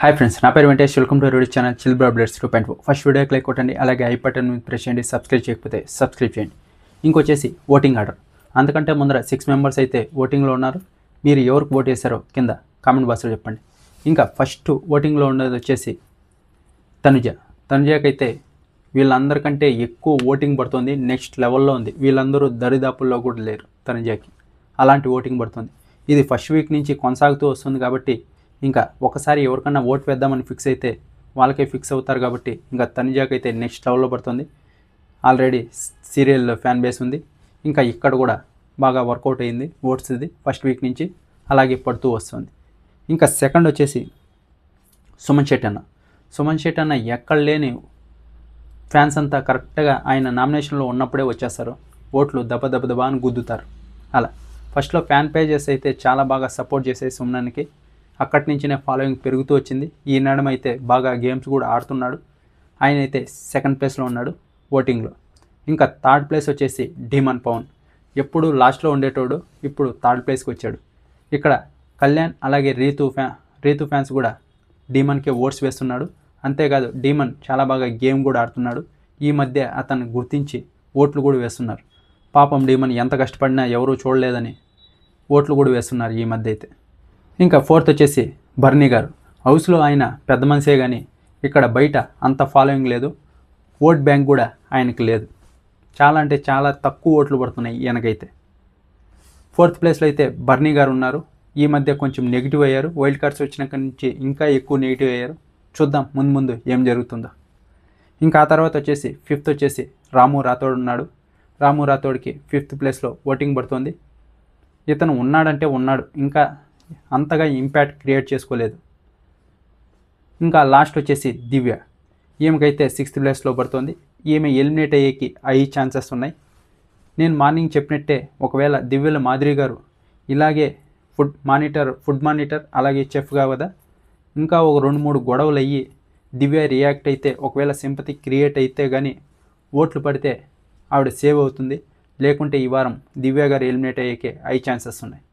Hi friends, నా పేరు Venkatesh. Welcome to YouTube channel chill bro updates 2.4. First వీడియోకి like కొట్టండి, అలాగే ఐ బటన్ ప్రెస్ చేయండి. సబ్స్క్రైబ్ చేయకపోతే సబ్స్క్రైబ్ చేయండి. ఇంకొచ్చేసి ఓటింగ్ ఆర్డర్. అందుకంటే ముందర 6 మెంబర్స్ అయితే ఓటింగ్లో ఉన్నారు. మీరు ఎవరికి ఓట్ చేశారో కింద కామెంట్ బాక్స్లో చెప్పండి. ఇంకా ఫస్ట్ ఓటింగ్లో ఉన్నది వచ్చేసి తనుజకైతే వీళ్ళందరికంటే ఎక్కువ ఓటింగ్ పడుతుంది. నెక్స్ట్ లెవెల్లో ఉంది. వీళ్ళందరూ దరిదాపుల్లో కూడా లేరు తనుజకి. అలాంటి ఓటింగ్ పడుతుంది. ఇది ఫస్ట్ వీక్ నుంచి కొనసాగుతూ వస్తుంది కాబట్టి ఇంకా ఒకసారి ఎవరికన్నా ఓటు వేద్దామని ఫిక్స్ అయితే వాళ్ళకే ఫిక్స్ అవుతారు కాబట్టి ఇంకా తనుజకైతే నెక్స్ట్ లెవెల్లో పడుతుంది. ఆల్రెడీ సీరియల్ ఫ్యాన్ బేస్ ఉంది. ఇంకా ఇక్కడ కూడా బాగా వర్కౌట్ అయింది ఓట్స్. ఇది ఫస్ట్ వీక్ నుంచి అలాగే పడుతూ వస్తుంది. ఇంకా సెకండ్ వచ్చేసి సుమన్ శెట్టి అన్న ఎక్కడ లేని ఫ్యాన్స్ అంతా కరెక్ట్గా ఆయన నామినేషన్లో ఉన్నప్పుడే వచ్చేస్తారు. ఓట్లు దెబ్బ అని గుద్దుతారు. అలా ఫస్ట్లో ఫ్యాన్ పేజెస్ అయితే చాలా బాగా సపోర్ట్ చేసేది సుమన్కి. అక్కడి నుంచినే ఫాలోయింగ్ పెరుగుతూ వచ్చింది. ఈ నడుమ అయితే బాగా గేమ్స్ కూడా ఆడుతున్నాడు. ఆయన అయితే సెకండ్ ప్లేస్లో ఉన్నాడు ఓటింగ్లో. ఇంకా థర్డ్ ప్లేస్ వచ్చేసి డీమన్ పవన్. ఎప్పుడు లాస్ట్లో ఉండేటోడు, ఇప్పుడు థర్డ్ ప్లేస్కి వచ్చాడు. ఇక్కడ కళ్యాణ్ అలాగే రీతు ఫ్యాన్స్ కూడా డీమన్కే ఓట్స్ వేస్తున్నాడు. అంతేకాదు డీమన్ చాలా బాగా గేమ్ కూడా ఆడుతున్నాడు. ఈ మధ్య అతన్ని గుర్తించి ఓట్లు కూడా వేస్తున్నారు. పాపం డీమన్ ఎంత కష్టపడినా ఎవరూ చూడలేదని ఓట్లు కూడా వేస్తున్నారు ఈ మధ్య అయితే. ఇంకా ఫోర్త్ వచ్చేసి బర్నీ గారు. హౌస్లో ఆయన పెద్ద మనిషే కానీ ఇక్కడ బయట అంత ఫాలోయింగ్ లేదు. ఓట్ బ్యాంక్ కూడా ఆయనకి లేదు. చాలా అంటే చాలా తక్కువ ఓట్లు పడుతున్నాయి ఈయనకైతే. ఫోర్త్ ప్లేస్లో అయితే బర్నీ గారు ఉన్నారు. ఈ మధ్య కొంచెం నెగిటివ్ అయ్యారు. వైల్డ్ కార్డ్స్ వచ్చినాక నుంచి ఇంకా ఎక్కువ నెగిటివ్ అయ్యారు. చూద్దాం ముందు ఏం జరుగుతుందో. ఇంకా ఆ తర్వాత వచ్చేసి ఫిఫ్త్ వచ్చేసి రాము రాథోడ్ ఉన్నాడు. రాము రాథోడ్కి ఫిఫ్త్ ప్లేస్లో ఓటింగ్ పడుతుంది. ఇతను ఉన్నాడంటే ఉన్నాడు, ఇంకా అంతగా ఇంపాక్ట్ క్రియేట్ చేసుకోలేదు. ఇంకా లాస్ట్ వచ్చేసి దివ్య. ఈమెకైతే సిక్స్త్ ప్లేస్లో పడుతుంది. ఈమె ఎలిమినేట్ అయ్యేకి 5 ఛాన్సెస్ ఉన్నాయి. నేను మార్నింగ్ చెప్పినట్టే ఒకవేళ దివ్యల మాదిరి గారు ఇలాగే ఫుడ్ మానిటర్ అలాగే చెఫ్గా కదా ఇంకా ఒక 2-3 గొడవలు అయ్యి దివ్య రియాక్ట్ అయితే ఒకవేళ సింపతి క్రియేట్ అయితే కానీ ఓట్లు పడితే ఆవిడ సేవ్ అవుతుంది. లేకుంటే ఈ వారం దివ్య గారు ఎలిమినేట్ అయ్యేకే 5 ఛాన్సెస్ ఉన్నాయి.